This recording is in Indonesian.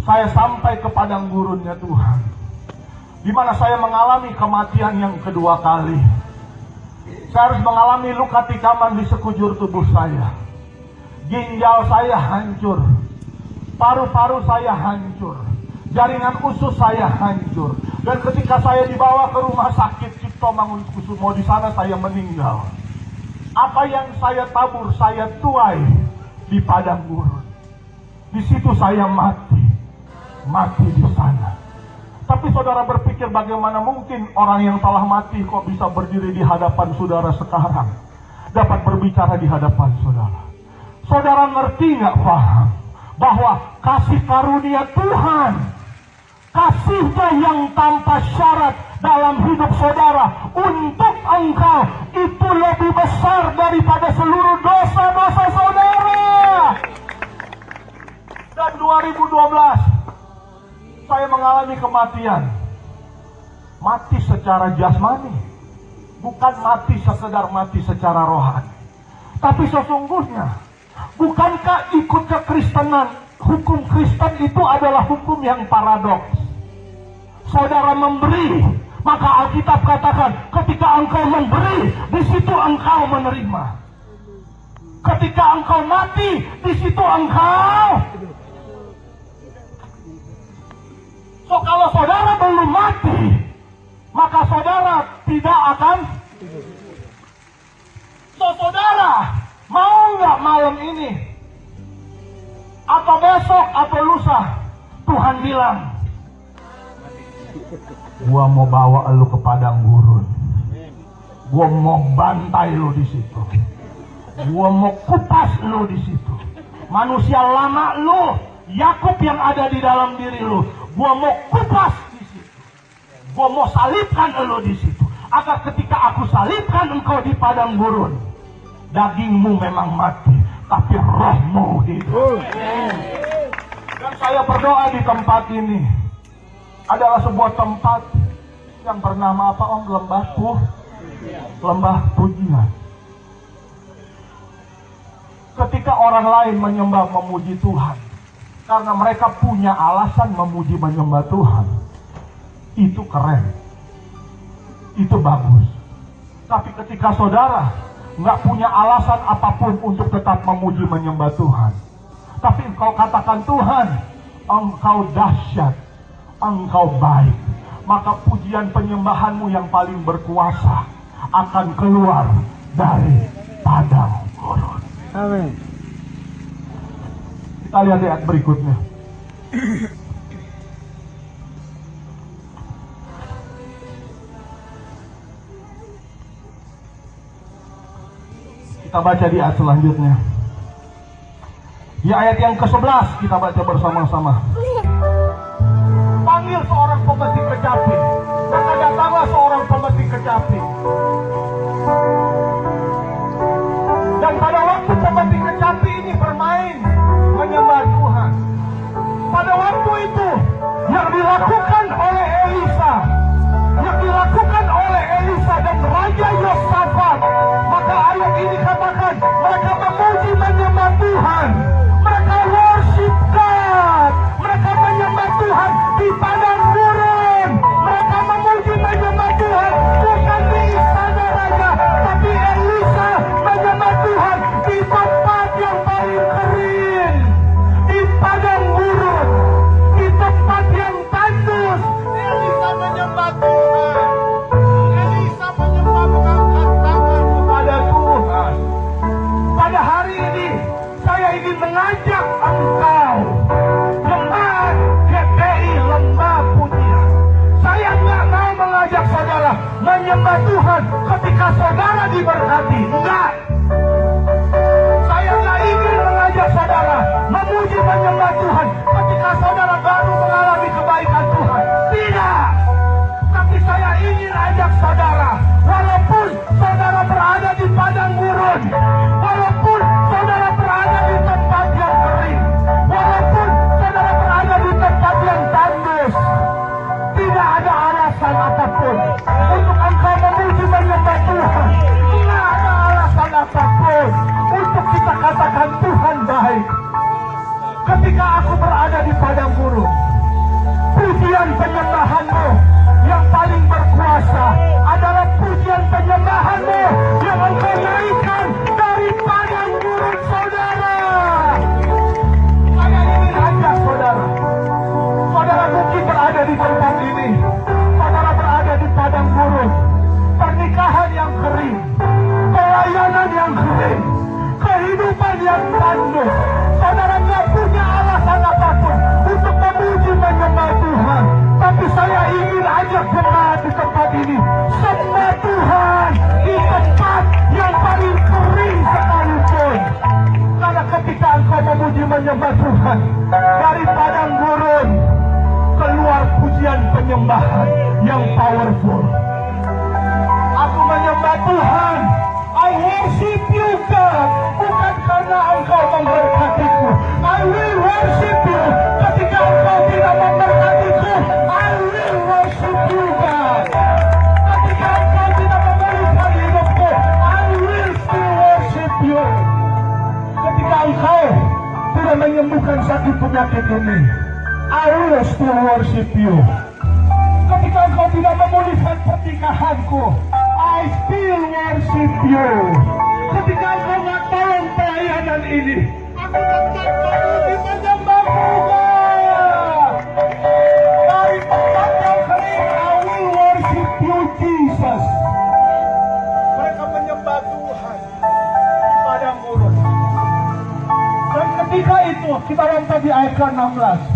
saya sampai ke padang gurunnya Tuhan, di mana saya mengalami kematian yang kedua kali. Saya harus mengalami luka tikaman di sekujur tubuh saya. Ginjal saya hancur, paru-paru saya hancur, jaringan usus saya hancur. Dan ketika saya dibawa ke rumah sakit Cipto Mangunkusumo, di sana saya meninggal. Apa yang saya tabur, saya tuai di padang gurun. Di situ saya mati di sana. Tapi saudara berpikir, bagaimana mungkin orang yang telah mati kok bisa berdiri di hadapan saudara sekarang, dapat berbicara di hadapan saudara? Saudara ngerti nggak, paham bahwa kasih karunia Tuhan, kasihnya yang tanpa syarat dalam hidup saudara untuk engkau itu lebih besar daripada seluruh dosa-dosa saudara. Dan 2012 saya mengalami kematian. Mati secara jasmani, bukan mati sekedar mati secara rohani. Tapi sesungguhnya, bukankah ikut kekristenan, hukum Kristen itu adalah hukum yang paradoks? Saudara memberi, maka Alkitab katakan ketika engkau memberi, di situ engkau menerima. Ketika engkau mati, di situ engkau. So kalau saudara belum mati, maka saudara tidak akan. So saudara mau nggak malam ini, atau besok, atau lusa, Tuhan bilang, gua mau bawa lu ke padang gurun, gua mau bantai lu di situ, gua mau kupas lu di situ, manusia lama lu, Yakub yang ada di dalam diri lu, gua mau kupas di situ. Gua mau salibkan elo di situ. Agar ketika aku salibkan engkau di padang gurun, dagingmu memang mati, tapi rohmu hidup. Dan saya berdoa di tempat ini adalah sebuah tempat yang bernama apa, Om? Lembah Pujian. Ketika orang lain menyembah memuji Tuhan, karena mereka punya alasan memuji menyembah Tuhan, itu keren, itu bagus. Tapi ketika saudara nggak punya alasan apapun untuk tetap memuji menyembah Tuhan, tapi engkau katakan, Tuhan, engkau dahsyat, engkau baik, maka pujian penyembahanmu yang paling berkuasa akan keluar dari padang gurun. Amin. Kita lihat ayat berikutnya. Kita baca di ayat selanjutnya. Di ayat yang ke-11 kita baca bersama-sama. Panggil seorang pemetik kecapi, maka datanglah seorang pemetik kecapi. Dan pada waktu pemetik kecapi ini bermain menyembah Tuhan, pada waktu itu yang dilakukan oleh Elisa dan Raja Yosafat, maka ayat ini katakan mereka memuji menyembah Tuhan, mereka worship God, mereka menyembah Tuhan di padang gurun, mereka memuji menyembah Tuhan bukan di istana raja, tapi Elisa menyembah Tuhan di tempat yang paling kering, di padang gurun, di tempat yang tandus. Elisa menyembah Tuhan, Elisa menyembah, mengangkat tangan kepada Tuhan. Pada hari ini saya ingin mengajak engkau, jemaat GPI Lembah Pujian. Saya nggak mau mengajak saudara menyembah Tuhan ketika saudara diberkati, enggak. Saya nggak ingin mengajak saudara memuji menyembah Tuhan ketika saudara baru mengalami kebaikan Tuhan, tidak. Tapi saya ingin ajak saudara, walaupun saudara berada di padang gurun, walaupun saudara berada di tempat yang kering, walaupun saudara berada di tempat yang tandus, tidak ada alasan apapun untuk engkau memuji menyembah Tuhan. Tidak ada alasan ketika aku berada di padang gurun. Pujian penyembahanmu yang paling berkuasa adalah pujian penyembahanmu yang engkau naikkan dari padang gurun, saudara. Saya ingin ajak saudara. Saudara mungkin berada di tempat ini. Saudara berada di padang gurun. Pernikahan yang kering, pelayanan yang kering, kehidupan yang tandus. Saudara nggak punya alasan apapun untuk memuji menyembah Tuhan. Tapi saya ingin ajak jemaat di tempat ini, sembah Tuhan di tempat yang paling kering sekalipun. Karena ketika engkau memuji menyembah Tuhan, dari padang gurun keluar pujian penyembahan yang powerful. Aku menyembah Tuhan, I worship you God, bukan karena engkau memberkatiku. I will worship you. Ketika engkau tidak memberkatiku, I will worship you God. Ketika engkau tidak memberikan hidupku, I will still worship you. Ketika engkau tidak menyembuhkan sakit penyakit ini, I will still worship you. Ketika engkau tidak memulihkan pernikahanku, I still worship you. Ketika engkau nggak tolong pelayanan ini, aku tetap memuji menyembahmu God. Dari tempat yang kering, I will worship you Jesus. Mereka menyembah Tuhan di padang gurun. Dan ketika itu kita baca di ayat ke-16.